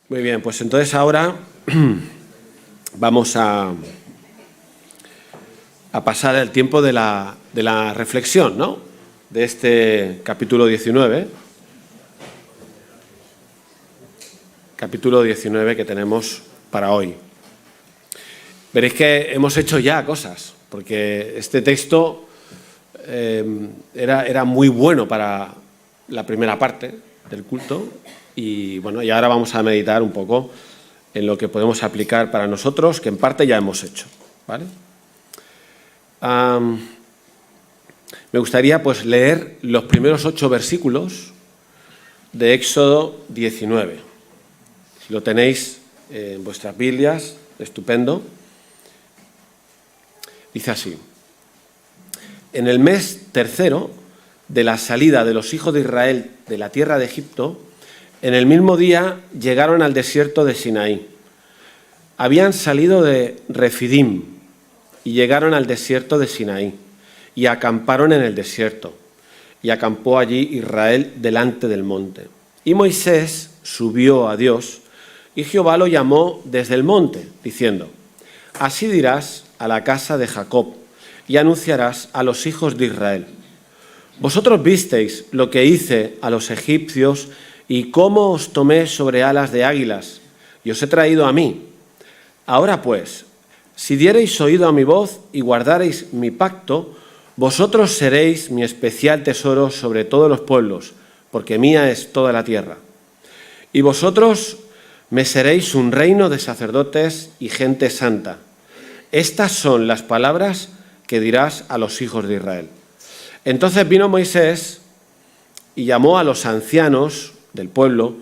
Muy bien, pues entonces ahora vamos a pasar el tiempo de la reflexión, ¿no? De este capítulo 19. Capítulo 19 que tenemos para hoy. Veréis que hemos hecho ya cosas, porque este texto era muy bueno para la primera parte del culto y bueno, y ahora vamos a meditar un poco en lo que podemos aplicar para nosotros, que en parte ya hemos hecho, ¿vale? Me gustaría pues leer los primeros 8 versículos de Éxodo 19. Si lo tenéis en vuestras Biblias, estupendo. Dice así: en el mes tercero de la salida de los hijos de Israel de la tierra de Egipto, en el mismo día llegaron al desierto de Sinaí. Habían salido de Refidim y llegaron al desierto de Sinaí y acamparon en el desierto. Y acampó allí Israel delante del monte. Y Moisés subió a Dios y Jehová lo llamó desde el monte, diciendo: así dirás a la casa de Jacob y anunciarás a los hijos de Israel: vosotros visteis lo que hice a los egipcios y cómo os tomé sobre alas de águilas y os he traído a mí. Ahora pues, si diereis oído a mi voz y guardareis mi pacto, vosotros seréis mi especial tesoro sobre todos los pueblos, porque mía es toda la tierra. Y vosotros me seréis un reino de sacerdotes y gente santa. Estas son las palabras que dirás a los hijos de Israel. Entonces vino Moisés y llamó a los ancianos del pueblo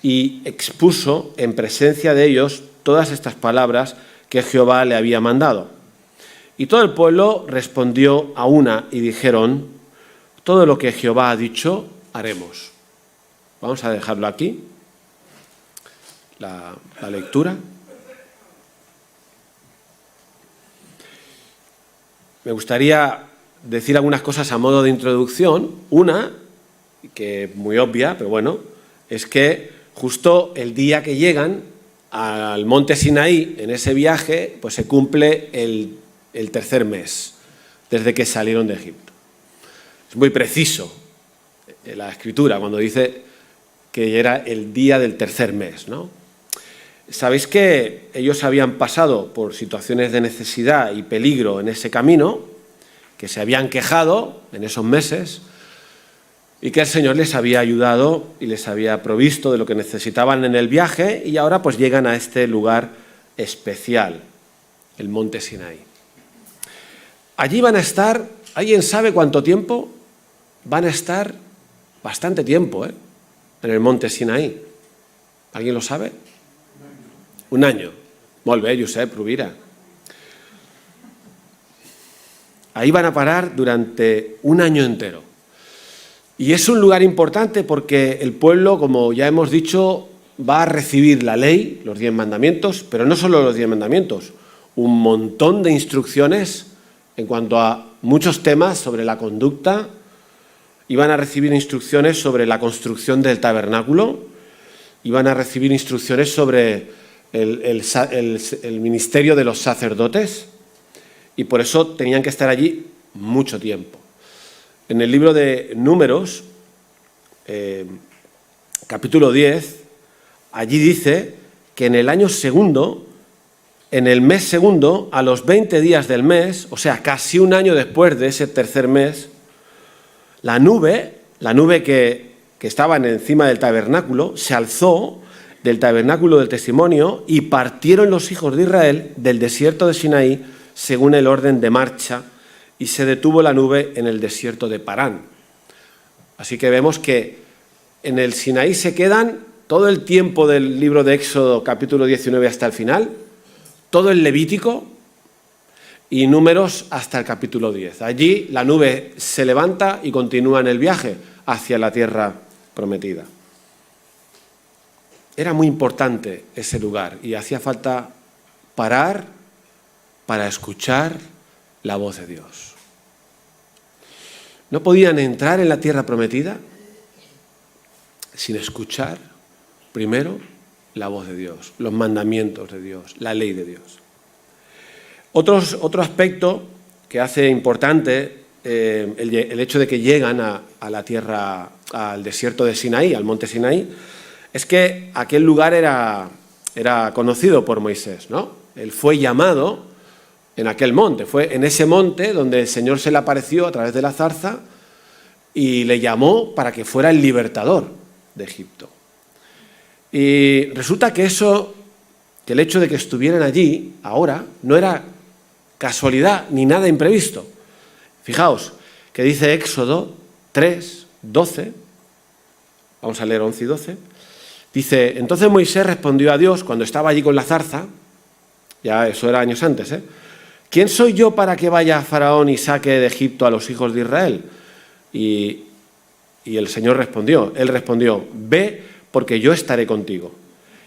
y expuso en presencia de ellos todas estas palabras que Jehová le había mandado. Y todo el pueblo respondió a una y dijeron: todo lo que Jehová ha dicho, haremos. Vamos a dejarlo aquí, la lectura. Me gustaría decir algunas cosas a modo de introducción. Una, que es muy obvia, pero bueno, es que justo el día que llegan al monte Sinaí, en ese viaje, pues se cumple el tercer mes desde que salieron de Egipto. Es muy preciso la escritura cuando dice que era el día del tercer mes, ¿no? Sabéis que ellos habían pasado por situaciones de necesidad y peligro en ese camino, que se habían quejado en esos meses y que el Señor les había ayudado y les había provisto de lo que necesitaban en el viaje, y ahora pues llegan a este lugar especial, el monte Sinaí. Allí van a estar, ¿alguien sabe cuánto tiempo? Van a estar bastante tiempo, en el monte Sinaí. ¿Alguien lo sabe? Un año. Molt bé, Josep Rovira. Ahí van a parar durante un año entero. Y es un lugar importante porque el pueblo, como ya hemos dicho, va a recibir la ley, los 10 mandamientos, pero no solo los 10 mandamientos, un montón de instrucciones en cuanto a muchos temas sobre la conducta. Iban a recibir instrucciones sobre la construcción del tabernáculo, iban a recibir instrucciones sobre el ministerio de los sacerdotes, y por eso tenían que estar allí mucho tiempo. En el libro de Números, capítulo 10, allí dice que en el año segundo, en el mes segundo, a los 20 días del mes, o sea, casi un año después de ese tercer mes, la nube que estaba encima del tabernáculo se alzó del tabernáculo del testimonio y partieron los hijos de Israel del desierto de Sinaí según el orden de marcha, y se detuvo la nube en el desierto de Parán. Así que vemos que en el Sinaí se quedan todo el tiempo del libro de Éxodo, capítulo 19 hasta el final, todo el Levítico y Números hasta el capítulo 10. Allí la nube se levanta y continúa en el viaje hacia la tierra prometida. Era muy importante ese lugar y hacía falta parar para escuchar la voz de Dios. No podían entrar en la tierra prometida sin escuchar primero la voz de Dios, los mandamientos de Dios, la ley de Dios. Otro aspecto que hace importante el hecho de que llegan a la tierra, al desierto de Sinaí, al monte Sinaí, es que aquel lugar era conocido por Moisés, ¿no? Él fue llamado en aquel monte, fue en ese monte donde el Señor se le apareció a través de la zarza y le llamó para que fuera el libertador de Egipto. Y resulta que el hecho de que estuvieran allí ahora no era casualidad ni nada imprevisto. Fijaos que dice Éxodo 3, 12, vamos a leer 11 y 12, dice: entonces Moisés respondió a Dios cuando estaba allí con la zarza, ya eso era años antes, ¿quién soy yo para que vaya a Faraón y saque de Egipto a los hijos de Israel? Y el Señor respondió, él respondió: ve, porque yo estaré contigo.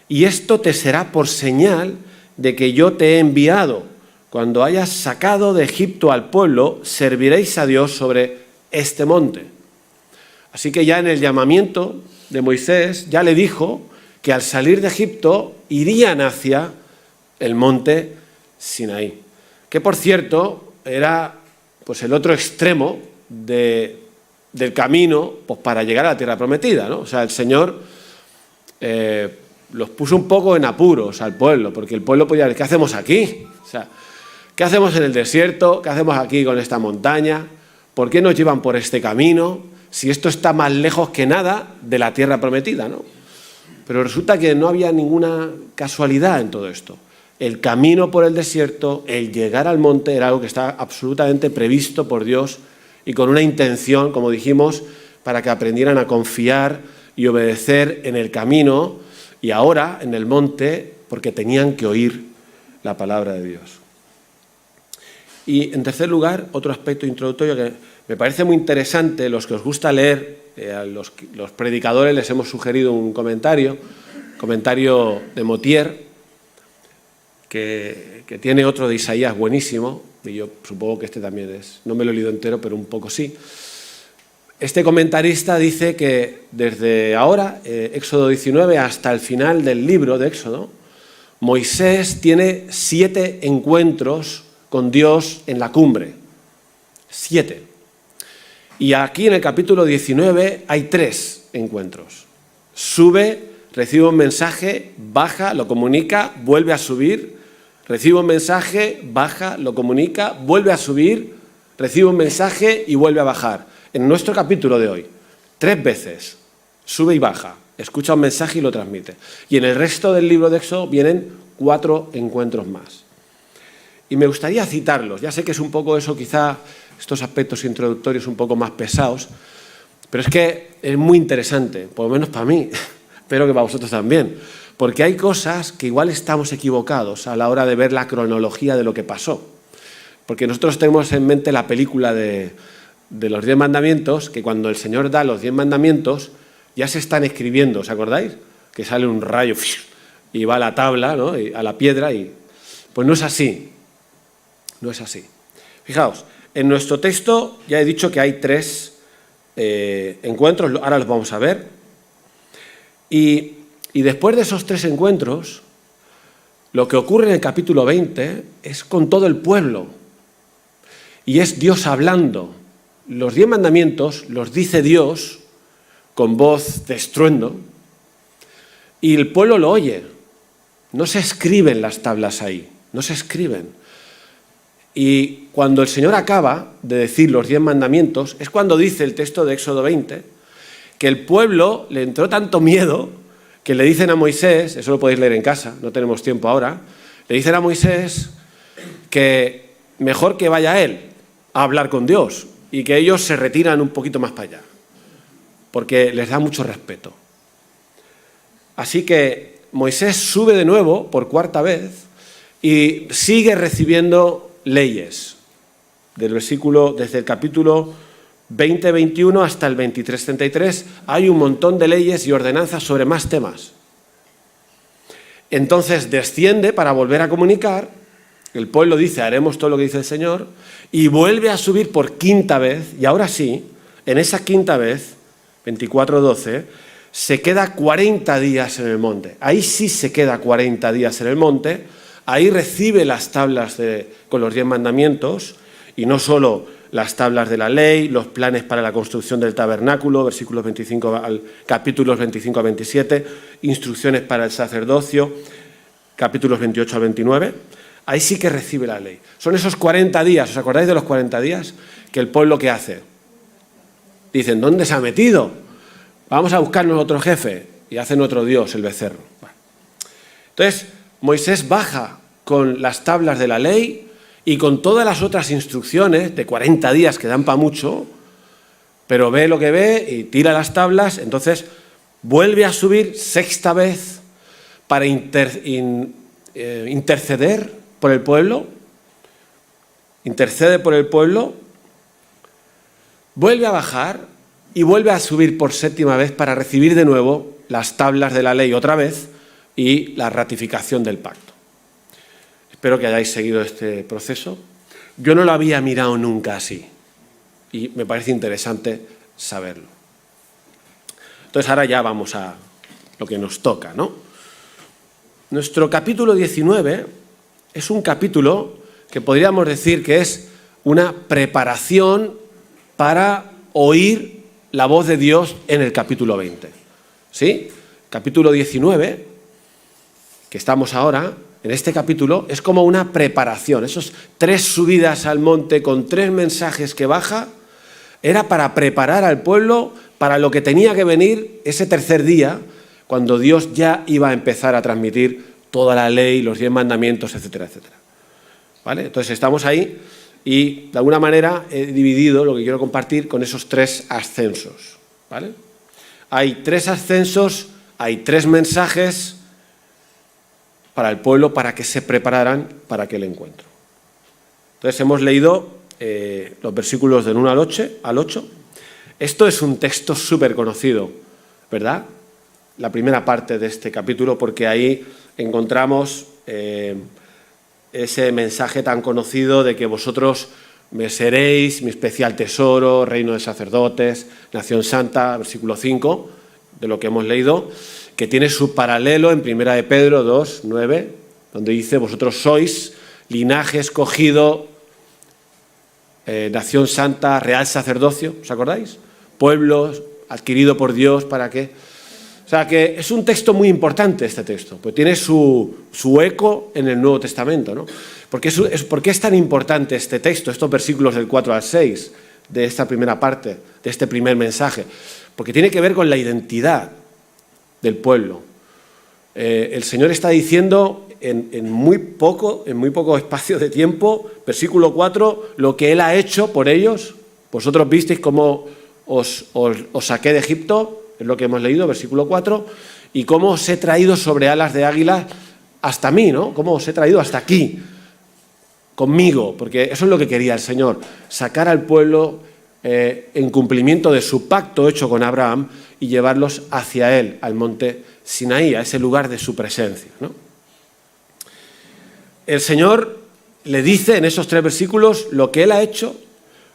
Y esto te será por señal de que yo te he enviado. Cuando hayas sacado de Egipto al pueblo, serviréis a Dios sobre este monte. Así que ya en el llamamiento de Moisés ya le dijo que al salir de Egipto irían hacia el monte Sinaí, que por cierto era pues el otro extremo del camino pues, para llegar a la tierra prometida, ¿no? O sea, el Señor los puso un poco en apuros al pueblo, porque el pueblo podía decir: ¿qué hacemos aquí? O sea, ¿qué hacemos en el desierto? ¿Qué hacemos aquí con esta montaña? ¿Por qué nos llevan por este camino? Si esto está más lejos que nada de la tierra prometida, ¿no? Pero resulta que no había ninguna casualidad en todo esto. El camino por el desierto, el llegar al monte, era algo que estaba absolutamente previsto por Dios y con una intención, como dijimos, para que aprendieran a confiar y obedecer en el camino y ahora en el monte, porque tenían que oír la palabra de Dios. Y en tercer lugar, otro aspecto introductorio que me parece muy interesante, los que os gusta leer, a los predicadores les hemos sugerido un comentario de Motier, que tiene otro de Isaías buenísimo, y yo supongo que este también es, no me lo he leído entero, pero un poco sí. Este comentarista dice que desde ahora, Éxodo 19, hasta el final del libro de Éxodo, Moisés tiene 7 encuentros con Dios en la cumbre. 7. Y aquí en el capítulo 19 hay 3 encuentros. Sube, recibe un mensaje, baja, lo comunica, vuelve a subir, recibe un mensaje, baja, lo comunica, vuelve a subir, recibe un mensaje y vuelve a bajar. En nuestro capítulo de hoy, 3 veces, sube y baja, escucha un mensaje y lo transmite. Y en el resto del libro de Éxodo vienen 4 encuentros más. Y me gustaría citarlos. Ya sé que es un poco eso, quizá estos aspectos introductorios un poco más pesados, pero es que es muy interesante, por lo menos para mí, espero que para vosotros también, porque hay cosas que igual estamos equivocados a la hora de ver la cronología de lo que pasó. Porque nosotros tenemos en mente la película de los 10 mandamientos, que cuando el Señor da los 10 mandamientos ya se están escribiendo, ¿os acordáis? Que sale un rayo y va a la tabla, ¿no? Y a la piedra, y pues no es así. No es así. Fijaos, en nuestro texto ya he dicho que hay 3 encuentros, ahora los vamos a ver. Y después de esos 3 encuentros, lo que ocurre en el capítulo 20 es con todo el pueblo. Y es Dios hablando. Los 10 mandamientos los dice Dios con voz de estruendo y el pueblo lo oye. No se escriben las tablas ahí, no se escriben. Y cuando el Señor acaba de decir los 10 mandamientos, es cuando dice el texto de Éxodo 20, que el pueblo le entró tanto miedo que le dicen a Moisés, eso lo podéis leer en casa, no tenemos tiempo ahora, le dicen a Moisés que mejor que vaya él a hablar con Dios y que ellos se retiran un poquito más para allá, porque les da mucho respeto. Así que Moisés sube de nuevo por 4ª vez y sigue recibiendo leyes, desde el capítulo 20-21 hasta el 23-33, hay un montón de leyes y ordenanzas sobre más temas. Entonces desciende para volver a comunicar, el pueblo dice, haremos todo lo que dice el Señor, y vuelve a subir por 5ª vez, y ahora sí, en esa 5ª vez, 24-12, se queda 40 días en el monte. Ahí sí se queda 40 días en el monte, ahí recibe las tablas con los 10 mandamientos, y no solo las tablas de la ley, los planes para la construcción del tabernáculo, capítulos 25 a 27, instrucciones para el sacerdocio, capítulos 28 a 29, ahí sí que recibe la ley. Son esos 40 días, ¿os acordáis de los 40 días? Que el pueblo, ¿qué hace? Dicen, ¿dónde se ha metido? Vamos a buscarnos otro jefe, y hacen otro dios, el becerro. Bueno. Entonces, Moisés baja con las tablas de la ley y con todas las otras instrucciones de 40 días que dan para mucho, pero ve lo que ve y tira las tablas. Entonces vuelve a subir sexta vez para interceder por el pueblo, intercede por el pueblo, vuelve a bajar y vuelve a subir por séptima vez para recibir de nuevo las tablas de la ley otra vez y la ratificación del pacto. Espero que hayáis seguido este proceso. Yo no lo había mirado nunca así y me parece interesante saberlo. Entonces ahora ya vamos a lo que nos toca, ¿no? Nuestro capítulo 19 es un capítulo que podríamos decir que es una preparación para oír la voz de Dios en el capítulo 20. ¿Sí? Capítulo 19, que estamos ahora, en este capítulo, es como una preparación. Esos 3 subidas al monte con 3 mensajes que baja, era para preparar al pueblo para lo que tenía que venir ese tercer día, cuando Dios ya iba a empezar a transmitir toda la ley, los 10 mandamientos, etcétera, etcétera. ¿Vale? Entonces estamos ahí y de alguna manera he dividido lo que quiero compartir con esos 3 ascensos. ¿Vale? Hay 3 ascensos, hay 3 mensajes para el pueblo para que se prepararan para aquel encuentro. Entonces hemos leído los versículos del 1 al 8. Esto es un texto súper conocido, ¿verdad? La primera parte de este capítulo, porque ahí encontramos ese mensaje tan conocido de que vosotros me seréis mi especial tesoro, reino de sacerdotes, nación santa, versículo 5, de lo que hemos leído, que tiene su paralelo en 1 de Pedro 2, 9, donde dice, vosotros sois linaje escogido, nación santa, real sacerdocio, ¿os acordáis? Pueblo adquirido por Dios, ¿para qué? O sea que es un texto muy importante este texto, pues tiene su eco en el Nuevo Testamento, ¿no? ¿Por qué es tan importante este texto, estos versículos del 4 al 6 de esta primera parte, de este primer mensaje? Porque tiene que ver con la identidad del pueblo. El Señor está diciendo en muy poco espacio de tiempo, versículo 4, lo que Él ha hecho por ellos. Vosotros visteis cómo os saqué de Egipto, es lo que hemos leído, versículo 4, y cómo os he traído sobre alas de águila hasta mí, ¿no? Cómo os he traído hasta aquí, conmigo, porque eso es lo que quería el Señor, sacar al pueblo en cumplimiento de su pacto hecho con Abraham y llevarlos hacia él, al monte Sinaí, a ese lugar de su presencia, ¿no? El Señor le dice en esos 3 versículos lo que Él ha hecho,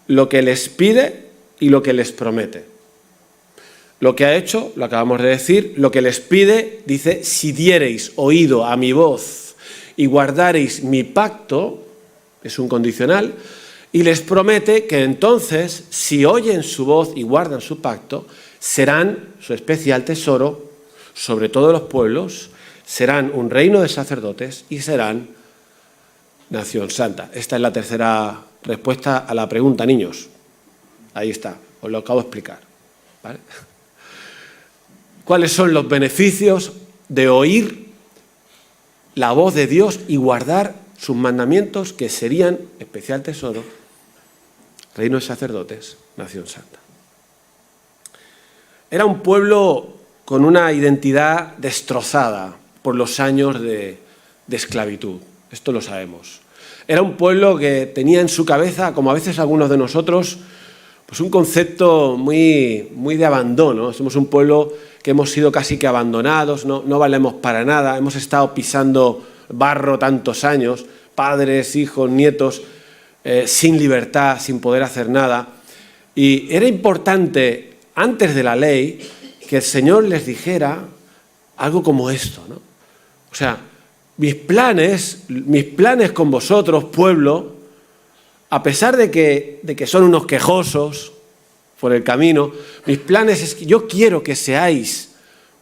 lo que les pide y lo que les promete. Lo que ha hecho, lo acabamos de decir, lo que les pide, dice, si diereis oído a mi voz y guardareis mi pacto, es un condicional, y les promete que entonces, si oyen su voz y guardan su pacto, serán su especial tesoro sobre todos los pueblos, serán un reino de sacerdotes y serán nación santa. Esta es la tercera respuesta a la pregunta, niños. Ahí está, os lo acabo de explicar, ¿vale? ¿Cuáles son los beneficios de oír la voz de Dios y guardar sus mandamientos, que serían especial tesoro, reino de sacerdotes, nación santa? Era un pueblo con una identidad destrozada por los años de esclavitud. Esto lo sabemos. Era un pueblo que tenía en su cabeza, como a veces algunos de nosotros, pues un concepto muy de abandono. Somos un pueblo que hemos sido casi que abandonados, no valemos para nada, hemos estado pisando barro tantos años, padres, hijos, nietos, sin libertad, sin poder hacer nada. Y era importante, antes de la ley, que el Señor les dijera algo como esto, ¿no? O sea, mis planes con vosotros, pueblo, a pesar de que son unos quejosos por el camino, mis planes es que yo quiero que seáis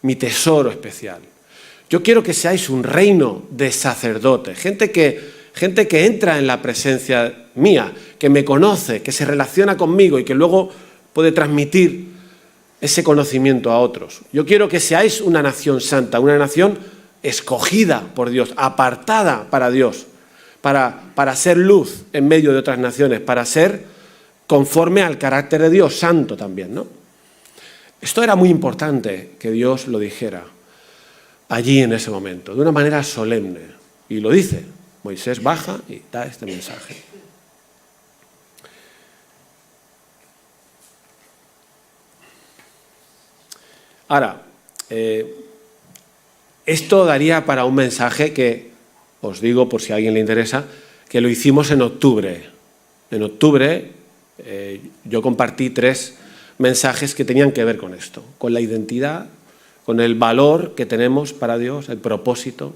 mi tesoro especial. Yo quiero que seáis un reino de sacerdotes, gente que entra en la presencia mía, que me conoce, que se relaciona conmigo y que luego puede transmitir ese conocimiento a otros. Yo quiero que seáis una nación santa, una nación escogida por Dios, apartada para Dios, para ser luz en medio de otras naciones, para ser conforme al carácter de Dios, santo también, ¿no? Esto era muy importante que Dios lo dijera allí en ese momento, de una manera solemne. Y lo dice. Moisés baja y da este mensaje. Ahora, esto daría para un mensaje que, os digo por si a alguien le interesa, que lo hicimos en octubre. En octubre yo compartí 3 mensajes que tenían que ver con esto, con la identidad, con el valor que tenemos para Dios, el propósito,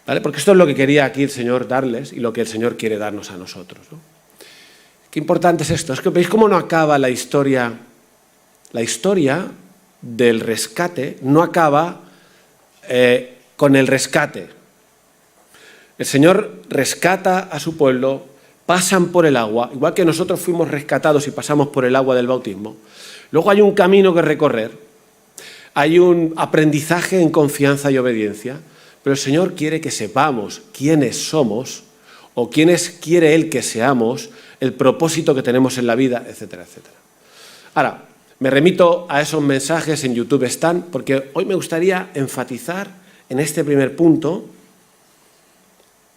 ¿vale? Porque esto es lo que quería aquí el Señor darles y lo que el Señor quiere darnos a nosotros, ¿no? Qué importante es esto. Es que veis cómo no acaba la historia. La historia del rescate no acaba con el rescate. El Señor rescata a su pueblo, pasan por el agua, igual que nosotros fuimos rescatados y pasamos por el agua del bautismo. Luego hay un camino que recorrer, hay un aprendizaje en confianza y obediencia, pero el Señor quiere que sepamos quiénes somos o quiénes quiere Él que seamos, el propósito que tenemos en la vida, etcétera, etcétera. Ahora, me remito a esos mensajes, en YouTube están, porque hoy me gustaría enfatizar en este primer punto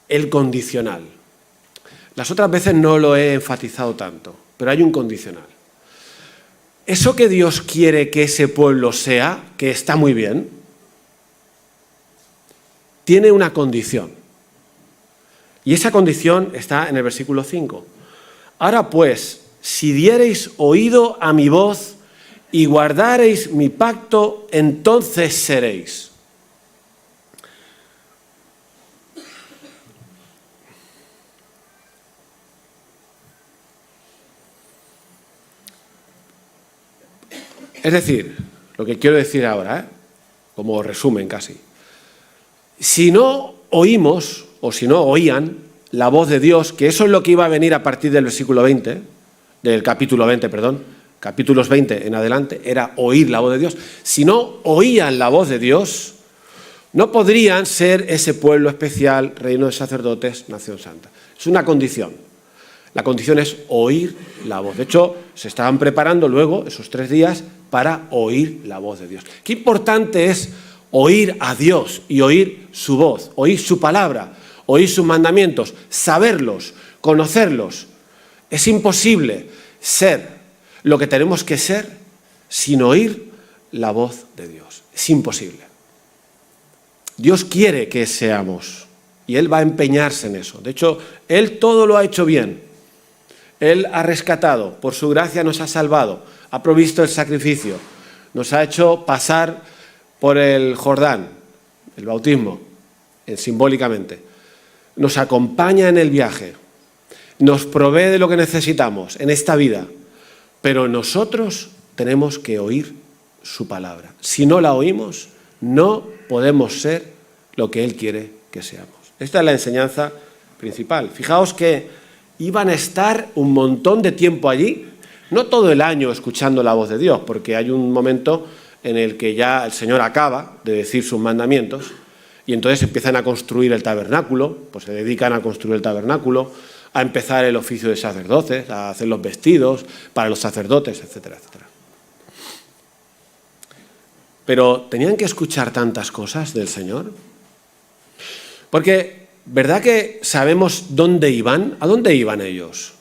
el condicional. Las otras veces no lo he enfatizado tanto, pero hay un condicional. Eso que Dios quiere que ese pueblo sea, que está muy bien, tiene una condición. Y esa condición está en el versículo 5. Ahora pues, si diereis oído a mi voz y guardareis mi pacto, entonces seréis. Es decir, lo que quiero decir ahora, como resumen casi, si no oímos o si no oían la voz de Dios, que eso es lo que iba a venir a partir del versículo 20, del capítulo 20, capítulos 20 en adelante, era oír la voz de Dios. Si no oían la voz de Dios, no podrían ser ese pueblo especial, reino de sacerdotes, nación santa. Es una condición. La condición es oír la voz. De hecho, se estaban preparando luego, esos 3 días, para oír la voz de Dios. Qué importante es oír a Dios y oír su voz, oír su palabra, oír sus mandamientos, saberlos, conocerlos. Es imposible ser lo que tenemos que ser sin oír la voz de Dios. Es imposible. Dios quiere que seamos y Él va a empeñarse en eso. De hecho, Él todo lo ha hecho bien. Él ha rescatado, por su gracia nos ha salvado, ha provisto el sacrificio, nos ha hecho pasar por el Jordán, el bautismo, simbólicamente. Nos acompaña en el viaje, nos provee de lo que necesitamos en esta vida, pero nosotros tenemos que oír su palabra. Si no la oímos, no podemos ser lo que Él quiere que seamos. Esta es la enseñanza principal. Fijaos que iban a estar un montón de tiempo allí, no todo el año escuchando la voz de Dios, porque hay un momento en el que ya el Señor acaba de decir sus mandamientos y entonces empiezan a construir el tabernáculo, pues se dedican a construir el tabernáculo, a empezar el oficio de sacerdotes, a hacer los vestidos para los sacerdotes, etcétera, etcétera. Pero ¿tenían que escuchar tantas cosas del Señor? Porque ¿verdad que sabemos dónde iban? ¿A dónde iban ellos?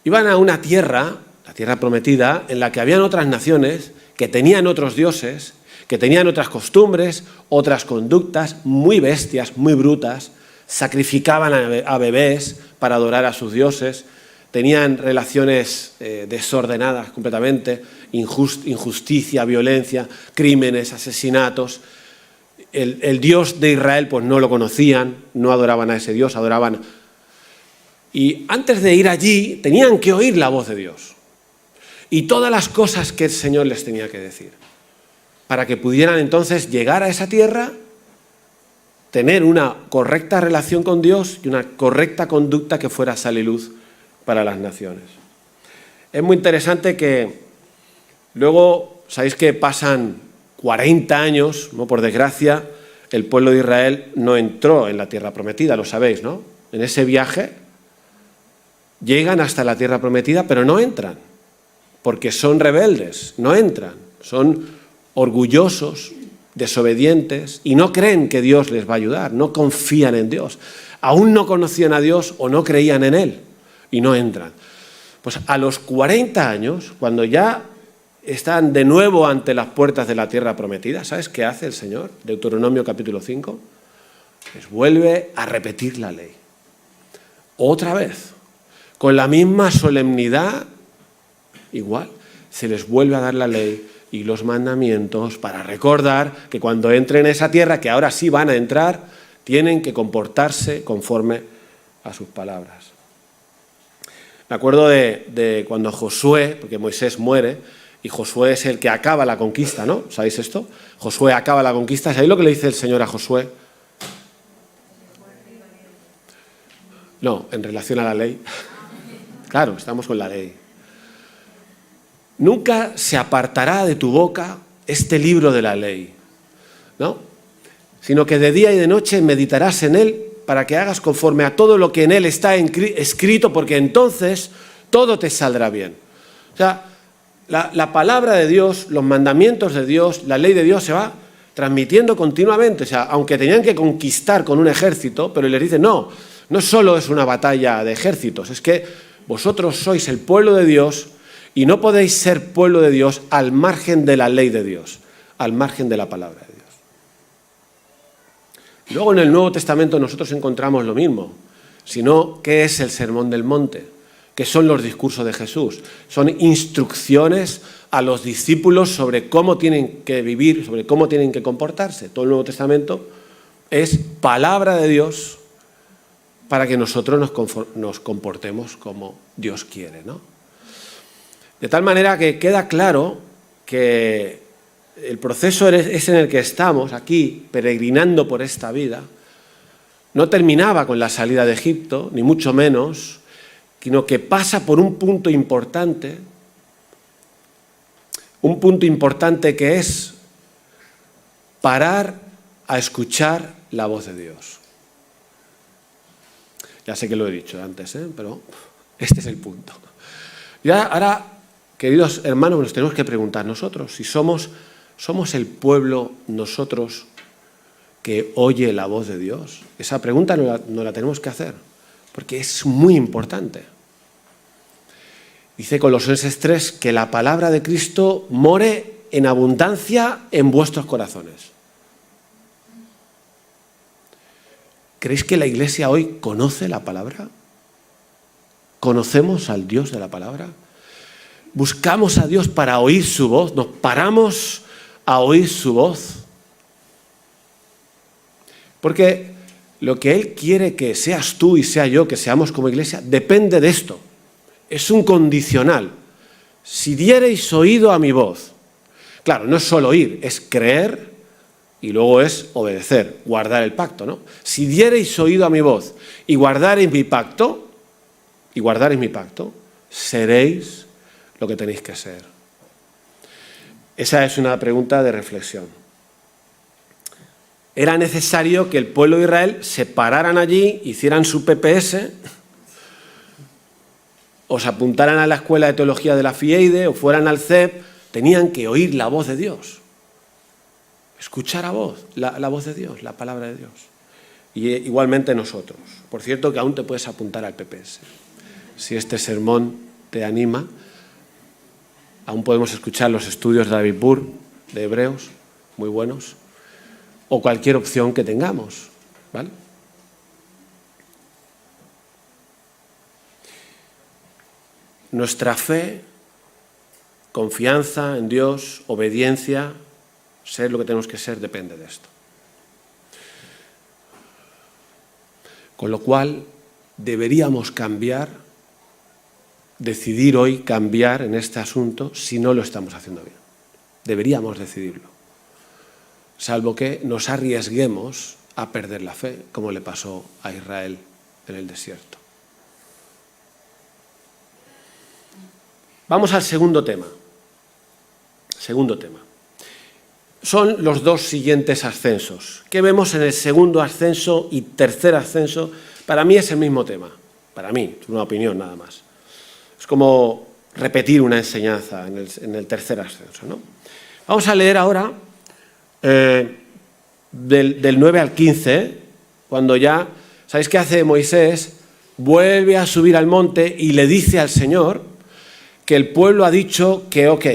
Iban a una tierra, la tierra prometida, en la que habían otras naciones que tenían otros dioses, que tenían otras costumbres, otras conductas muy bestias, muy brutas, sacrificaban a bebés para adorar a sus dioses, tenían relaciones desordenadas completamente, injusticia, violencia, crímenes, asesinatos. El Dios de Israel pues no lo conocían, no adoraban a ese Dios, adoraban. Y antes de ir allí tenían que oír la voz de Dios y todas las cosas que el Señor les tenía que decir, para que pudieran entonces llegar a esa tierra, tener una correcta relación con Dios y una correcta conducta que fuera sal y luz para las naciones. Es muy interesante que luego, sabéis que pasan 40 años, ¿no? Por desgracia, el pueblo de Israel no entró en la tierra prometida, lo sabéis, ¿no? En ese viaje llegan hasta la tierra prometida, pero no entran, porque son rebeldes, no entran, son orgullosos, desobedientes y no creen que Dios les va a ayudar, no confían en Dios. Aún no conocían a Dios o no creían en Él y no entran. Pues a los 40 años, cuando ya están de nuevo ante las puertas de la tierra prometida, ¿sabes qué hace el Señor? Deuteronomio capítulo 5, les vuelve a repetir la ley. Otra vez, con la misma solemnidad, igual, se les vuelve a dar la ley y los mandamientos para recordar que cuando entren en esa tierra, que ahora sí van a entrar, tienen que comportarse conforme a sus palabras. Me acuerdo de cuando Josué, porque Moisés muere, y Josué es el que acaba la conquista, ¿no? ¿Sabéis esto? Josué acaba la conquista. ¿Sabéis lo que le dice el Señor a Josué? No, en relación a la ley. Claro, estamos con la ley. Nunca se apartará de tu boca este libro de la ley, ¿no? Sino que de día y de noche meditarás en él para que hagas conforme a todo lo que en él está escrito, porque entonces todo te saldrá bien. O sea, la palabra de Dios, los mandamientos de Dios, la ley de Dios se va transmitiendo continuamente. O sea, aunque tenían que conquistar con un ejército, pero les dice, no solo es una batalla de ejércitos, es que vosotros sois el pueblo de Dios y no podéis ser pueblo de Dios al margen de la ley de Dios, al margen de la palabra de Dios. Y luego en el Nuevo Testamento nosotros encontramos lo mismo, sino ¿qué es el Sermón del Monte? ¿Qué son los discursos de Jesús? Son instrucciones a los discípulos sobre cómo tienen que vivir, sobre cómo tienen que comportarse. Todo el Nuevo Testamento es palabra de Dios para que nosotros nos comportemos como Dios quiere, ¿no? De tal manera que queda claro que el proceso es en el que estamos aquí, peregrinando por esta vida, no terminaba con la salida de Egipto, ni mucho menos, sino que pasa por un punto importante que es parar a escuchar la voz de Dios. Ya sé que lo he dicho antes, pero este es el punto. Ya ahora, queridos hermanos, nos tenemos que preguntar nosotros si somos el pueblo nosotros que oye la voz de Dios. Esa pregunta no la tenemos que hacer, porque es muy importante. Dice Colosenses 3 que la palabra de Cristo more en abundancia en vuestros corazones. ¿Creéis que la Iglesia hoy conoce la palabra? ¿Conocemos al Dios de la palabra? ¿Buscamos a Dios para oír su voz? ¿Nos paramos a oír su voz? Porque lo que Él quiere que seas tú y sea yo, que seamos como Iglesia, depende de esto. Es un condicional. Si diereis oído a mi voz. Claro, no es solo oír, es creer y luego es obedecer, guardar el pacto, ¿no? Si diereis oído a mi voz y guardareis mi pacto, seréis lo que tenéis que ser. Esa es una pregunta de reflexión. Era necesario que el pueblo de Israel se pararan allí, hicieran su PPS, o se apuntaran a la escuela de teología de la FIEIDE o fueran al CEP, tenían que oír la voz de Dios. Escuchar la voz de Dios, la palabra de Dios. Y igualmente nosotros. Por cierto, que aún te puedes apuntar al PPS. Si este sermón te anima, aún podemos escuchar los estudios de David Burr, de Hebreos, muy buenos, o cualquier opción que tengamos, ¿vale? Nuestra fe confianza en Dios, obediencia, ser lo que tenemos que ser, depende de esto. Con lo cual, deberíamos cambiar, decidir hoy cambiar en este asunto si no lo estamos haciendo bien. Deberíamos decidirlo. Salvo que nos arriesguemos a perder la fe, como le pasó a Israel en el desierto. Vamos al segundo tema. Segundo tema. Son los dos siguientes ascensos. ¿Qué vemos en el segundo ascenso y tercer ascenso? Para mí es el mismo tema. Para mí, es una opinión nada más. Es como repetir una enseñanza en el tercer ascenso, ¿no? Vamos a leer ahora del 9 al 15, cuando ya, ¿sabéis qué hace Moisés? Vuelve a subir al monte y le dice al Señor que el pueblo ha dicho que ok.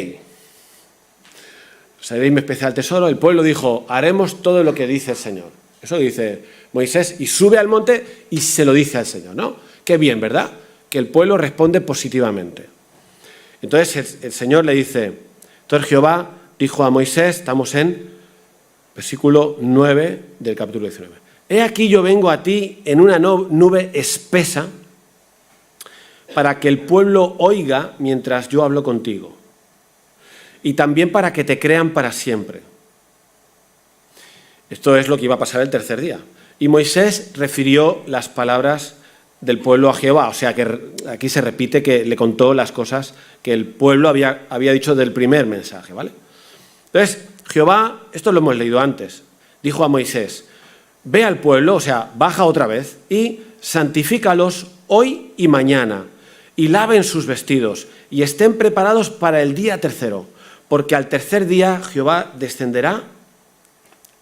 Sabéis mi especial tesoro, el pueblo dijo, haremos todo lo que dice el Señor. Eso dice Moisés y sube al monte y se lo dice al Señor, ¿no? Qué bien, ¿verdad? Que el pueblo responde positivamente. Entonces el Señor le dice, entonces Jehová dijo a Moisés, estamos en versículo 9 del capítulo 19. He aquí yo vengo a ti en una nube espesa para que el pueblo oiga mientras yo hablo contigo. Y también para que te crean para siempre. Esto es lo que iba a pasar el tercer día. Y Moisés refirió las palabras del pueblo a Jehová, o sea que aquí se repite que le contó las cosas que el pueblo había dicho del primer mensaje, ¿vale? Entonces, Jehová, esto lo hemos leído antes, dijo a Moisés, ve al pueblo, o sea, baja otra vez y santifícalos hoy y mañana y laven sus vestidos y estén preparados para el día tercero. Porque al tercer día Jehová descenderá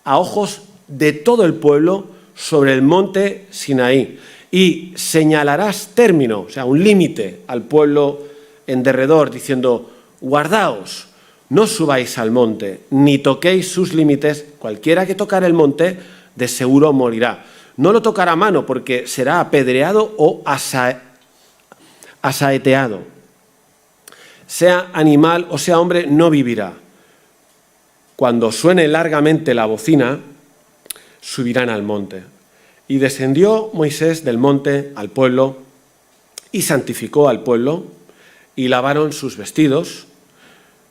a ojos de todo el pueblo sobre el monte Sinaí y señalarás término, o sea, un límite al pueblo en derredor, diciendo, guardaos, no subáis al monte, ni toquéis sus límites, cualquiera que tocar el monte, de seguro morirá. No lo tocará a mano, porque será apedreado o asaeteado. Sea animal o sea hombre, no vivirá. Cuando suene largamente la bocina, subirán al monte. Y descendió Moisés del monte al pueblo y santificó al pueblo y lavaron sus vestidos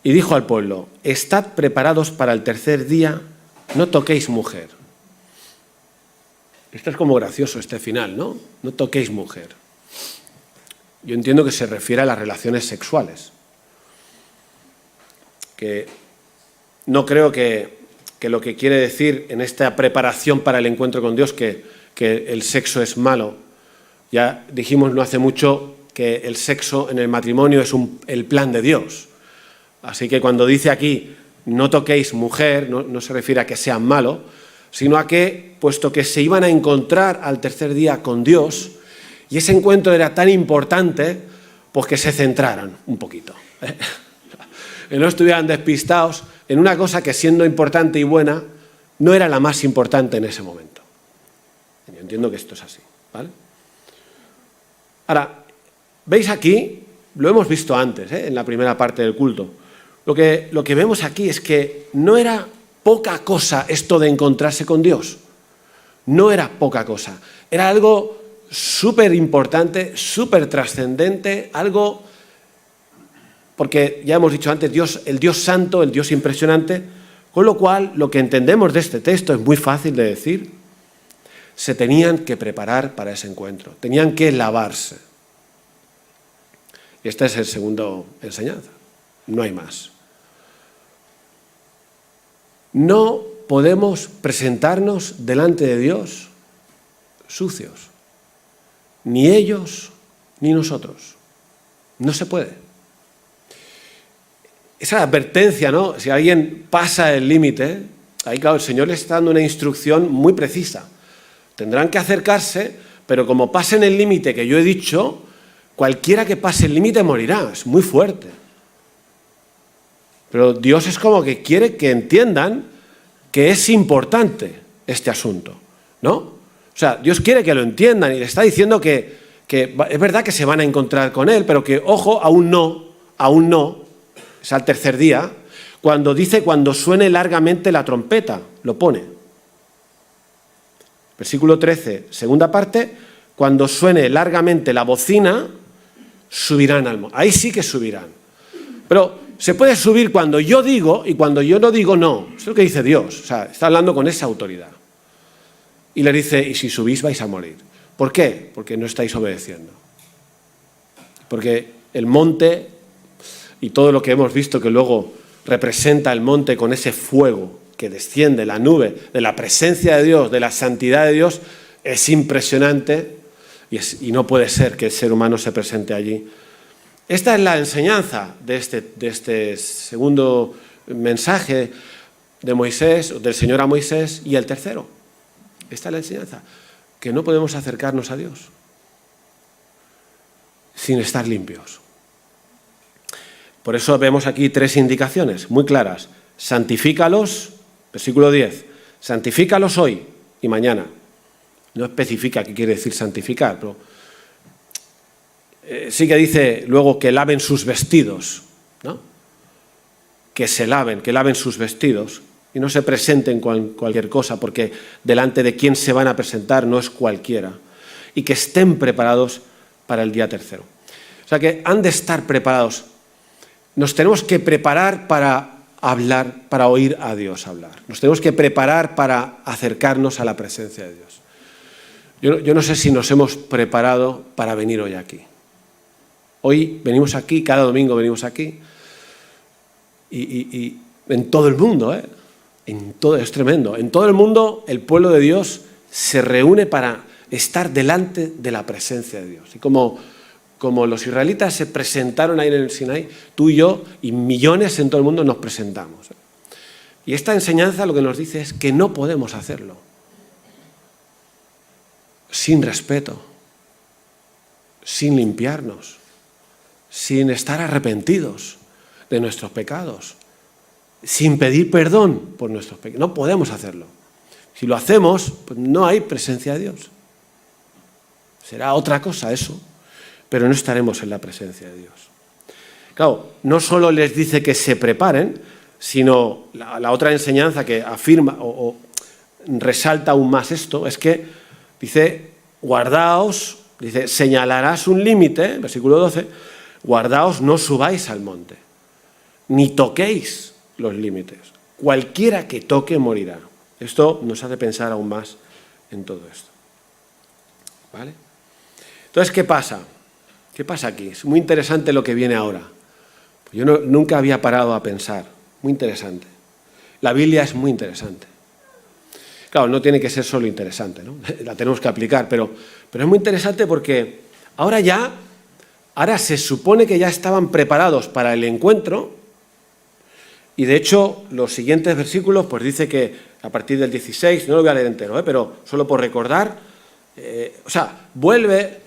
y dijo al pueblo, estad preparados para el tercer día, no toquéis mujer. Esto es como gracioso este final, ¿no? No toquéis mujer. Yo entiendo que se refiere a las relaciones sexuales. Que no creo que lo que quiere decir en esta preparación para el encuentro con Dios que el sexo es malo. Ya dijimos no hace mucho que el sexo en el matrimonio es el plan de Dios. Así que cuando dice aquí no toquéis mujer, no se refiere a que sea malo, sino a que, puesto que se iban a encontrar al tercer día con Dios, y ese encuentro era tan importante, pues que se centraran un poquito. Que no estuvieran despistados en una cosa que siendo importante y buena, no era la más importante en ese momento. Yo entiendo que esto es así, ¿vale? Ahora, veis aquí, lo hemos visto antes, en la primera parte del culto, lo que vemos aquí es que no era poca cosa esto de encontrarse con Dios. No era poca cosa. Era algo súper importante, súper trascendente, algo... Porque ya hemos dicho antes, el Dios santo, el Dios impresionante, con lo cual lo que entendemos de este texto es muy fácil de decir, se tenían que preparar para ese encuentro, tenían que lavarse. Y esta es el segundo enseñanza, no hay más. No podemos presentarnos delante de Dios sucios, ni ellos ni nosotros, no se puede. Esa advertencia, ¿no? Si alguien pasa el límite, ahí claro, el Señor les está dando una instrucción muy precisa. Tendrán que acercarse, pero como pasen el límite que yo he dicho, cualquiera que pase el límite morirá. Es muy fuerte. Pero Dios es como que quiere que entiendan que es importante este asunto, ¿no? O sea, Dios quiere que lo entiendan y le está diciendo que es verdad que se van a encontrar con Él, pero que, ojo, aún no. es al tercer día, cuando dice cuando suene largamente la trompeta, lo pone. Versículo 13, segunda parte, cuando suene largamente la bocina, subirán al monte. Ahí sí que subirán. Pero se puede subir cuando yo digo y cuando yo no digo no. Eso es lo que dice Dios. O sea, está hablando con esa autoridad. Y le dice, y si subís vais a morir. ¿Por qué? Porque no estáis obedeciendo. Porque el monte y todo lo que hemos visto que luego representa el monte con ese fuego que desciende, la nube de la presencia de Dios, de la santidad de Dios, es impresionante y no puede ser que el ser humano se presente allí. Esta es la enseñanza de este segundo mensaje de Moisés, del Señor a Moisés, y el tercero. Esta es la enseñanza, que no podemos acercarnos a Dios sin estar limpios. Por eso vemos aquí 3 indicaciones muy claras. Santifícalos, versículo 10, santifícalos hoy y mañana. No especifica qué quiere decir santificar, pero sí que dice luego que laven sus vestidos, ¿no? Que se laven, que laven sus vestidos y no se presenten con cualquier cosa, porque delante de quien se van a presentar no es cualquiera, y que estén preparados para el día tercero. O sea que han de estar preparados. Nos tenemos que preparar para hablar, para oír a Dios hablar. Nos tenemos que preparar para acercarnos a la presencia de Dios. Yo no sé si nos hemos preparado para venir hoy aquí. Hoy venimos aquí, cada domingo venimos aquí, y en todo el mundo, es tremendo. En todo el mundo el pueblo de Dios se reúne para estar delante de la presencia de Dios. Y como los israelitas se presentaron ahí en el Sinaí, tú y yo y millones en todo el mundo nos presentamos. Y esta enseñanza lo que nos dice es que no podemos hacerlo sin respeto, sin limpiarnos, sin estar arrepentidos de nuestros pecados, sin pedir perdón por nuestros pecados. No podemos hacerlo. Si lo hacemos, pues no hay presencia de Dios. Será otra cosa eso, pero no estaremos en la presencia de Dios. Claro, no solo les dice que se preparen, sino la otra enseñanza que afirma o resalta aún más esto, es que dice, guardaos, dice, señalarás un límite, versículo 12, guardaos, no subáis al monte, ni toquéis los límites. Cualquiera que toque morirá. Esto nos hace pensar aún más en todo esto. ¿Vale? Entonces, ¿qué pasa? ¿Qué pasa aquí? Es muy interesante lo que viene ahora. Yo nunca había parado a pensar. Muy interesante. La Biblia es muy interesante. Claro, no tiene que ser solo interesante, ¿no? La tenemos que aplicar, pero es muy interesante porque ahora se supone que ya estaban preparados para el encuentro, y de hecho los siguientes versículos pues dice que a partir del 16, no lo voy a leer entero, pero solo por recordar, vuelve,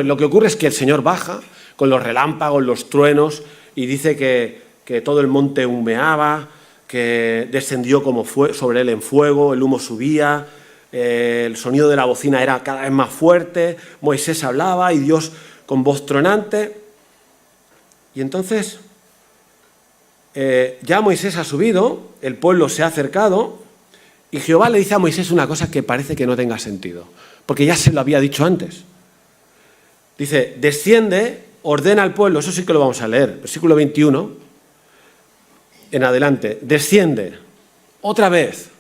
lo que ocurre es que el Señor baja con los relámpagos, los truenos, y dice que todo el monte humeaba, que descendió como sobre él en fuego, el humo subía, el sonido de la bocina era cada vez más fuerte, Moisés hablaba y Dios con voz tronante. Y entonces ya Moisés ha subido, el pueblo se ha acercado y Jehová le dice a Moisés una cosa que parece que no tenga sentido, porque ya se lo había dicho antes. Dice, desciende, ordena al pueblo, eso sí que lo vamos a leer, versículo 21, en adelante, desciende, otra vez,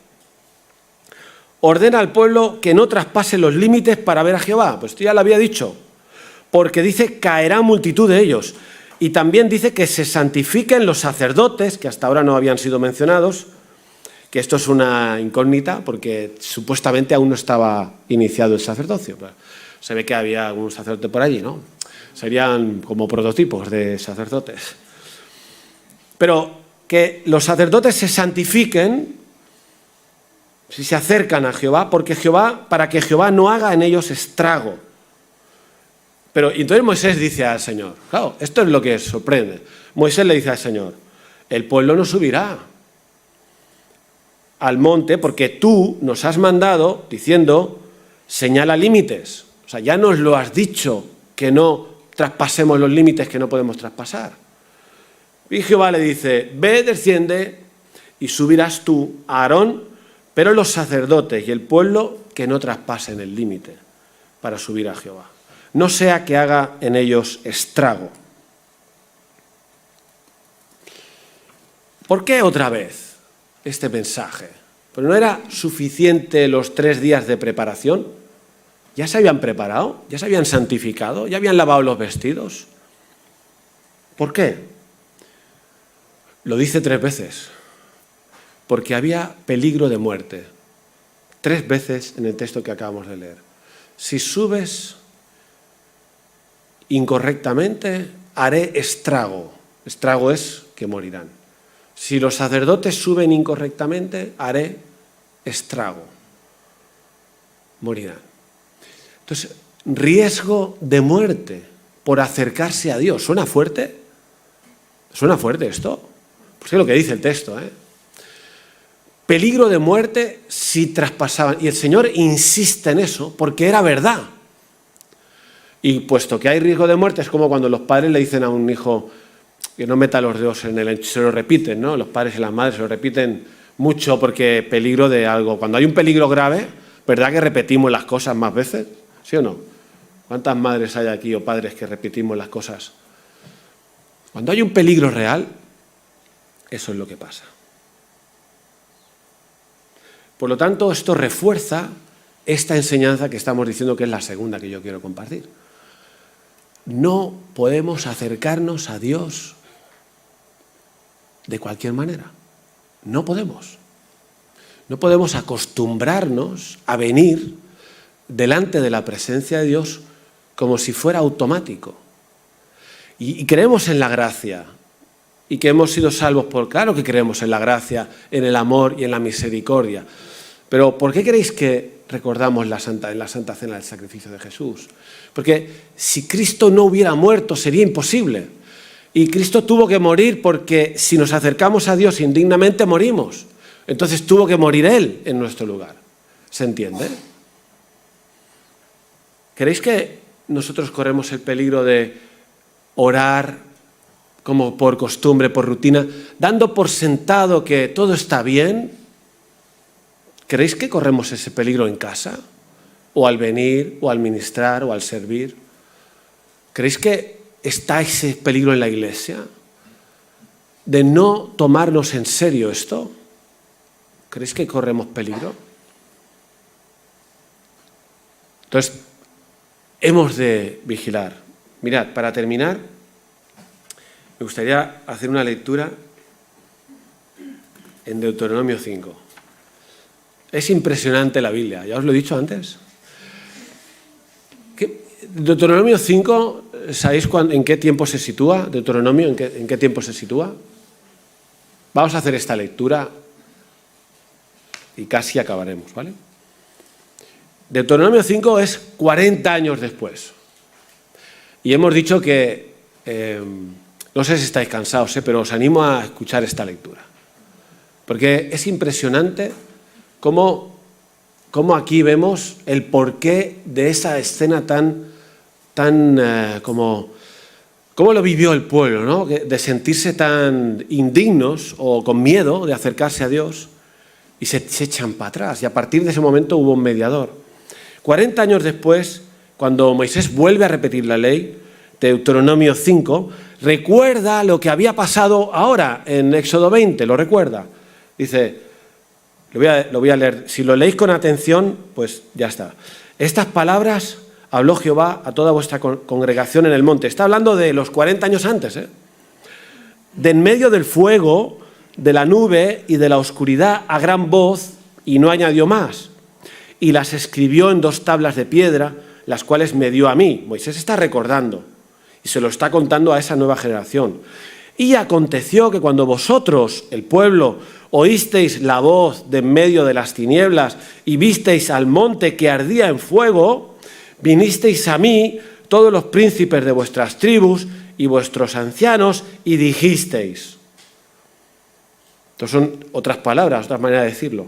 ordena al pueblo que no traspase los límites para ver a Jehová. Pues esto ya lo había dicho, porque dice, caerá multitud de ellos. Y también dice que se santifiquen los sacerdotes, que hasta ahora no habían sido mencionados, que esto es una incógnita, porque supuestamente aún no estaba iniciado el sacerdocio. Se ve que había algún sacerdote por allí, ¿no? Serían como prototipos de sacerdotes. Pero que los sacerdotes se santifiquen si se acercan a Jehová, para que Jehová no haga en ellos estrago. Pero entonces Moisés dice al Señor, claro, esto es lo que sorprende. Moisés le dice al Señor, el pueblo no subirá al monte porque tú nos has mandado diciendo, señala límites. O sea, ya nos lo has dicho, que no traspasemos los límites que no podemos traspasar. Y Jehová le dice, ve, desciende y subirás tú a Aarón, pero los sacerdotes y el pueblo que no traspasen el límite para subir a Jehová. No sea que haga en ellos estrago. ¿Por qué otra vez este mensaje? ¿Pero no era suficiente los 3 días de preparación? ¿Ya se habían preparado? ¿Ya se habían santificado? ¿Ya habían lavado los vestidos? ¿Por qué? Lo dice 3 veces. Porque había peligro de muerte. 3 veces en el texto que acabamos de leer. Si subes incorrectamente, haré estrago. Estrago es que morirán. Si los sacerdotes suben incorrectamente, haré estrago. Morirán. Entonces, riesgo de muerte por acercarse a Dios. ¿Suena fuerte? ¿Suena fuerte esto? Pues es lo que dice el texto, ¿eh? Peligro de muerte si traspasaban. Y el Señor insiste en eso porque era verdad. Y puesto que hay riesgo de muerte, es como cuando los padres le dicen a un hijo que no meta los dedos en el... Se lo repiten, ¿no? Los padres y las madres se lo repiten mucho porque peligro de algo. Cuando hay un peligro grave, ¿verdad que repetimos las cosas más veces? ¿Sí o no? ¿Cuántas madres hay aquí o padres que repetimos las cosas? Cuando hay un peligro real, eso es lo que pasa. Por lo tanto, esto refuerza esta enseñanza que estamos diciendo que es la segunda que yo quiero compartir. No podemos acercarnos a Dios de cualquier manera. No podemos. No podemos acostumbrarnos a venir delante de la presencia de Dios como si fuera automático. Y creemos en la gracia. Y que hemos sido salvos por... Claro que creemos en la gracia, en el amor y en la misericordia. Pero ¿por qué queréis que recordamos en la Santa Cena del sacrificio de Jesús? Porque si Cristo no hubiera muerto sería imposible. Y Cristo tuvo que morir porque si nos acercamos a Dios indignamente morimos. Entonces tuvo que morir Él en nuestro lugar. ¿Se entiende? ¿Creéis que nosotros corremos el peligro de orar como por costumbre, por rutina, dando por sentado que todo está bien? ¿Creéis que corremos ese peligro en casa? ¿O al venir, o al ministrar, o al servir? ¿Creéis que está ese peligro en la iglesia? ¿De no tomarnos en serio esto? ¿Creéis que corremos peligro? Entonces, hemos de vigilar. Mirad, para terminar, me gustaría hacer una lectura en Deuteronomio 5. Es impresionante la Biblia, ya os lo he dicho antes. Deuteronomio 5, ¿sabéis en qué tiempo se sitúa? Deuteronomio, ¿en qué tiempo se sitúa? Vamos a hacer esta lectura y casi acabaremos, ¿vale? Deuteronomio 5 es 40 años después. Y hemos dicho que, no sé si estáis cansados, pero os animo a escuchar esta lectura. Porque es impresionante cómo aquí vemos el porqué de esa escena cómo lo vivió el pueblo, ¿no? De sentirse tan indignos o con miedo de acercarse a Dios y se echan para atrás. Y a partir de ese momento hubo un mediador. 40 años después, cuando Moisés vuelve a repetir la ley, Deuteronomio 5, recuerda lo que había pasado ahora en Éxodo 20, lo recuerda. Dice, lo voy a leer, si lo leéis con atención, pues ya está. Estas palabras habló Jehová a toda vuestra congregación en el monte. Está hablando de los 40 años antes, de en medio del fuego, de la nube y de la oscuridad a gran voz, y no añadió más. Y las escribió en 2 tablas de piedra, las cuales me dio a mí. Moisés está recordando y se lo está contando a esa nueva generación. Y aconteció que cuando vosotros, el pueblo, oísteis la voz de en medio de las tinieblas y visteis al monte que ardía en fuego, vinisteis a mí, todos los príncipes de vuestras tribus y vuestros ancianos, y dijisteis. Estas son otras palabras, otras maneras de decirlo.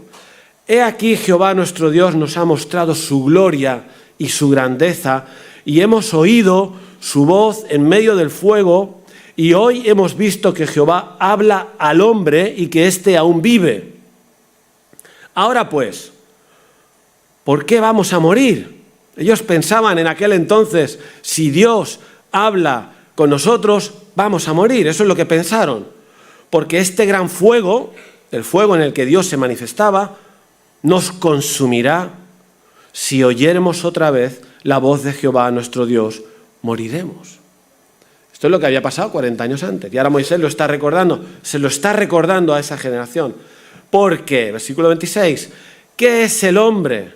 He aquí Jehová nuestro Dios nos ha mostrado su gloria y su grandeza, y hemos oído su voz en medio del fuego, Y hoy hemos visto que Jehová habla al hombre y que éste aún vive. Ahora pues, ¿por qué vamos a morir? Ellos pensaban en aquel entonces, si Dios habla con nosotros, vamos a morir. Eso es lo que pensaron. Porque este gran fuego, el fuego en el que Dios se manifestaba, nos consumirá. Si oyéremos otra vez la voz de Jehová nuestro Dios, moriremos. Esto es lo que había pasado 40 años antes. Y ahora Moisés lo está recordando, se lo está recordando a esa generación. Porque, versículo 26, ¿qué es el hombre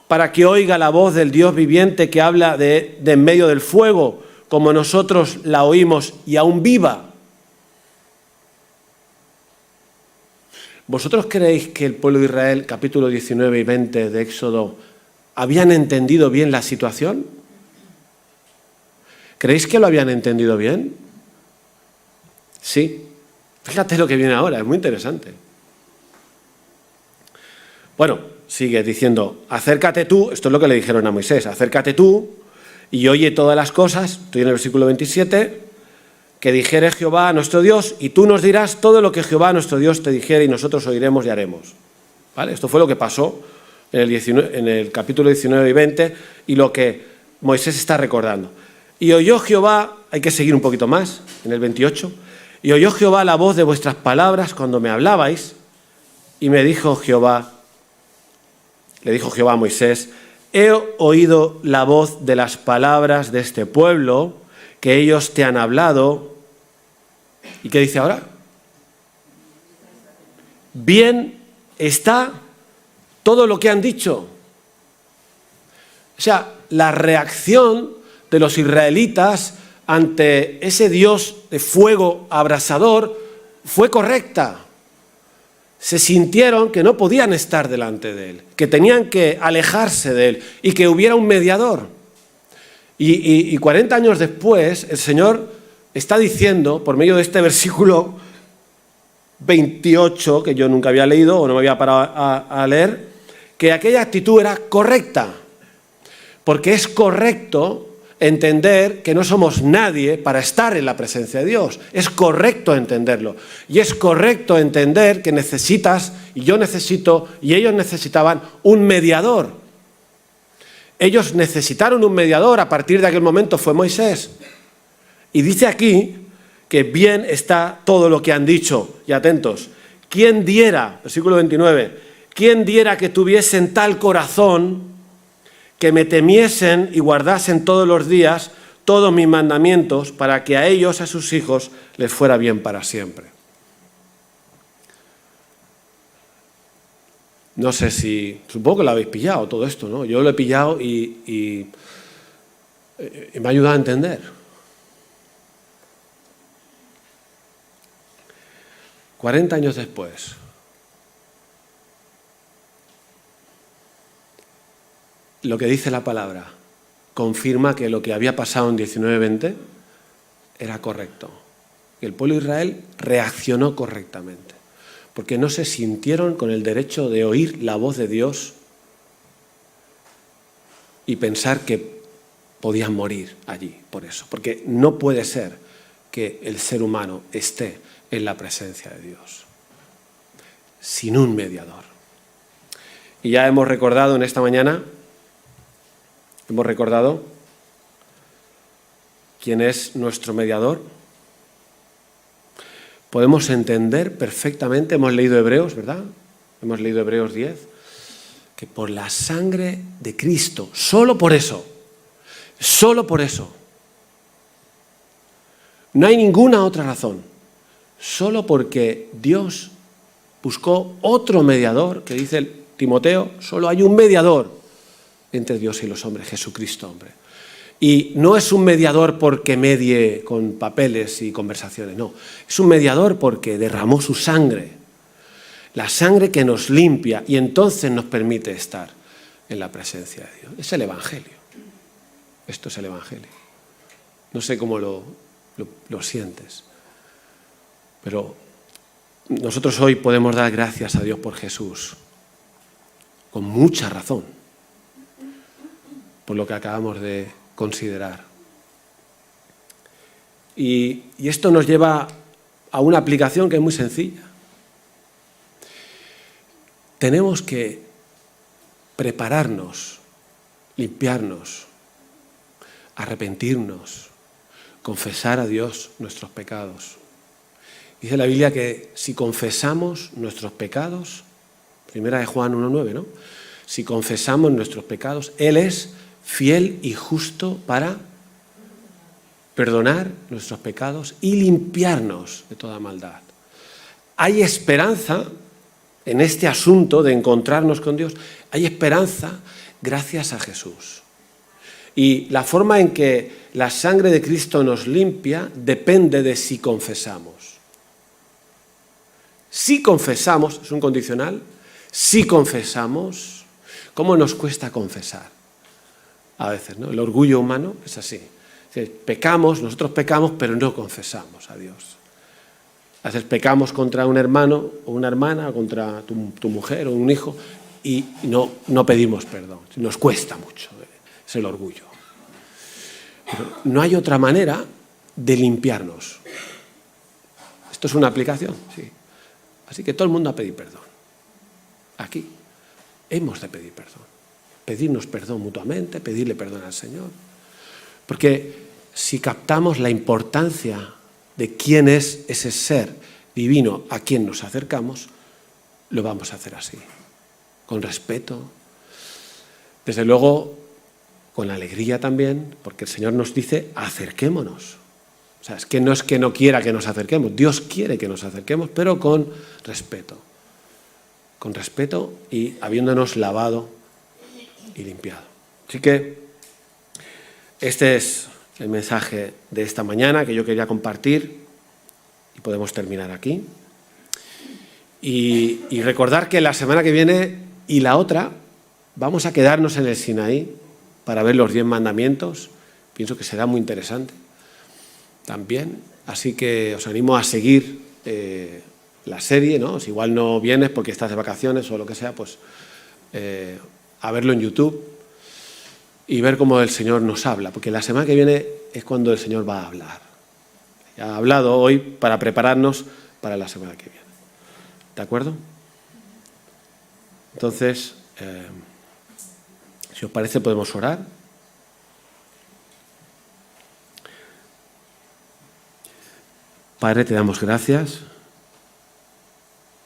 para que oiga la voz del Dios viviente que habla de en medio del fuego, como nosotros la oímos y aún viva? ¿Vosotros creéis que el pueblo de Israel, capítulo 19 y 20 de Éxodo, habían entendido bien la situación? ¿Creéis que lo habían entendido bien? Sí. Fíjate lo que viene ahora, es muy interesante. Bueno, sigue diciendo, acércate tú, esto es lo que le dijeron a Moisés, acércate tú y oye todas las cosas, estoy en el versículo 27, que dijere Jehová nuestro Dios, y tú nos dirás todo lo que Jehová nuestro Dios te dijere, y nosotros oiremos y haremos. ¿Vale? Esto fue lo que pasó en el capítulo 19 y 20, y lo que Moisés está recordando. Y oyó Jehová, hay que seguir un poquito más, en el 28, y oyó Jehová la voz de vuestras palabras cuando me hablabais, y me dijo Jehová, le dijo Jehová a Moisés, he oído la voz de las palabras de este pueblo, que ellos te han hablado. ¿Y qué dice ahora? Bien está todo lo que han dicho. O sea, la reacción de los israelitas ante ese Dios de fuego abrasador fue correcta. Se sintieron que no podían estar delante de él, que tenían que alejarse de él y que hubiera un mediador. Y 40 años después, el Señor está diciendo, por medio de este versículo 28, que yo nunca había leído o no me había parado a leer, que aquella actitud era correcta, porque es correcto entender que no somos nadie para estar en la presencia de Dios. Es correcto entenderlo. Y es correcto entender que necesitas, y yo necesito, y ellos necesitaban un mediador. Ellos necesitaron un mediador, a partir de aquel momento fue Moisés. Y dice aquí que bien está todo lo que han dicho. Y atentos, ¿quién diera, versículo 29, quién diera que tuviesen tal corazón que me temiesen y guardasen todos los días todos mis mandamientos para que a ellos, a sus hijos, les fuera bien para siempre? No sé si, supongo que lo habéis pillado todo esto, ¿no? Yo lo he pillado y me ha ayudado a entender. 40 años después, lo que dice la palabra confirma que lo que había pasado en 19:20 era correcto. Que el pueblo de Israel reaccionó correctamente, porque no se sintieron con el derecho de oír la voz de Dios y pensar que podían morir allí por eso. Porque no puede ser que el ser humano esté en la presencia de Dios sin un mediador. Y ya hemos recordado en esta mañana, hemos recordado quién es nuestro mediador. Podemos entender perfectamente, hemos leído Hebreos, ¿verdad? Hemos leído Hebreos 10, que por la sangre de Cristo, solo por eso, no hay ninguna otra razón, solo porque Dios buscó otro mediador, que dice Timoteo, solo hay un mediador entre Dios y los hombres, Jesucristo, hombre. Y no es un mediador porque medie con papeles y conversaciones, no. Es un mediador porque derramó su sangre, la sangre que nos limpia y entonces nos permite estar en la presencia de Dios. Es el Evangelio. Esto es el Evangelio. No sé cómo lo sientes, pero nosotros hoy podemos dar gracias a Dios por Jesús, con mucha razón, por lo que acabamos de considerar. Y esto nos lleva a una aplicación que es muy sencilla. Tenemos que prepararnos, limpiarnos, arrepentirnos, confesar a Dios nuestros pecados. Dice la Biblia que si confesamos nuestros pecados, primera de Juan 1:9, ¿no? Si confesamos nuestros pecados, Él es fiel y justo para perdonar nuestros pecados y limpiarnos de toda maldad. Hay esperanza en este asunto de encontrarnos con Dios. Hay esperanza gracias a Jesús. Y la forma en que la sangre de Cristo nos limpia depende de si confesamos. Si confesamos, es un condicional, si confesamos, ¿cómo nos cuesta confesar? A veces, ¿no? El orgullo humano es así. Pecamos, nosotros pecamos, pero no confesamos a Dios. A veces pecamos contra un hermano o una hermana, contra tu mujer o un hijo, y no pedimos perdón. Nos cuesta mucho, es el orgullo. Pero no hay otra manera de limpiarnos. Esto es una aplicación, sí. Así que todo el mundo a pedir perdón. Aquí hemos de pedir perdón. Pedirnos perdón mutuamente, pedirle perdón al Señor. Porque si captamos la importancia de quién es ese ser divino a quien nos acercamos, lo vamos a hacer así, con respeto, desde luego con alegría también, porque el Señor nos dice acerquémonos. O sea, es que no quiera que nos acerquemos, Dios quiere que nos acerquemos, pero con respeto y habiéndonos lavado y limpiado. Así que este es el mensaje de esta mañana que yo quería compartir y podemos terminar aquí. Y recordar que la semana que viene y la otra vamos a quedarnos en el Sinaí para ver los 10 mandamientos. Pienso que será muy interesante también. Así que os animo a seguir la serie, ¿no? Si igual no vienes porque estás de vacaciones o lo que sea, pues a verlo en YouTube y ver cómo el Señor nos habla, porque la semana que viene es cuando el Señor va a hablar. Ya ha hablado hoy para prepararnos para la semana que viene. ¿De acuerdo? Entonces, si os parece, podemos orar. Padre, te damos gracias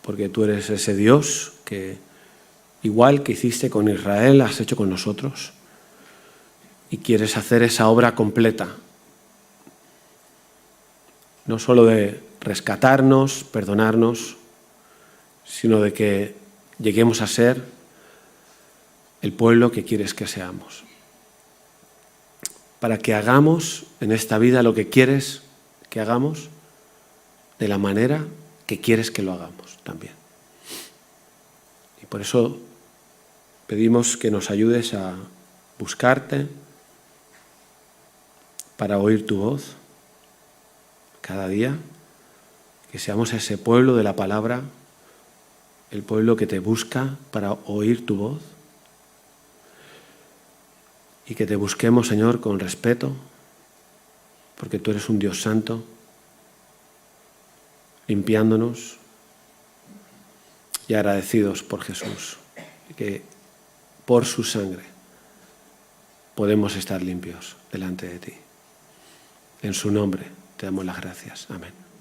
porque tú eres ese Dios que, igual que hiciste con Israel, has hecho con nosotros. Y quieres hacer esa obra completa, no solo de rescatarnos, perdonarnos, sino de que lleguemos a ser el pueblo que quieres que seamos. Para que hagamos en esta vida lo que quieres que hagamos, de la manera que quieres que lo hagamos también. Y por eso pedimos que nos ayudes a buscarte, para oír tu voz cada día, que seamos ese pueblo de la palabra, el pueblo que te busca para oír tu voz y que te busquemos, Señor, con respeto, porque tú eres un Dios santo, limpiándonos y agradecidos por Jesús, y que por su sangre podemos estar limpios delante de ti. En su nombre te damos las gracias. Amén.